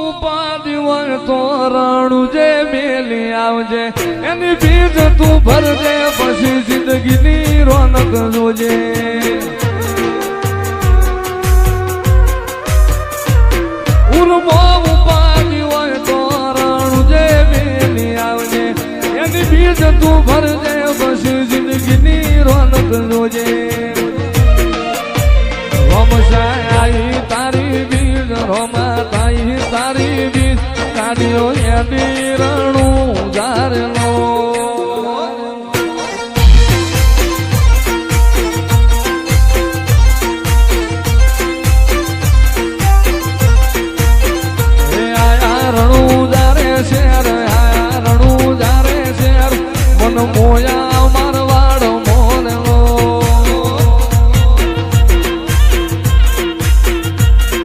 ઉપાધિ હોય તો રાણું જે મેલી આવજે એની ફીસ તું ભરજે પછી જિંદગીની રોનક જોજે ઉર્મો ઉપાધિ હોય તો રાણું જે મેલી આવજે એની ફીસ તું ભરજે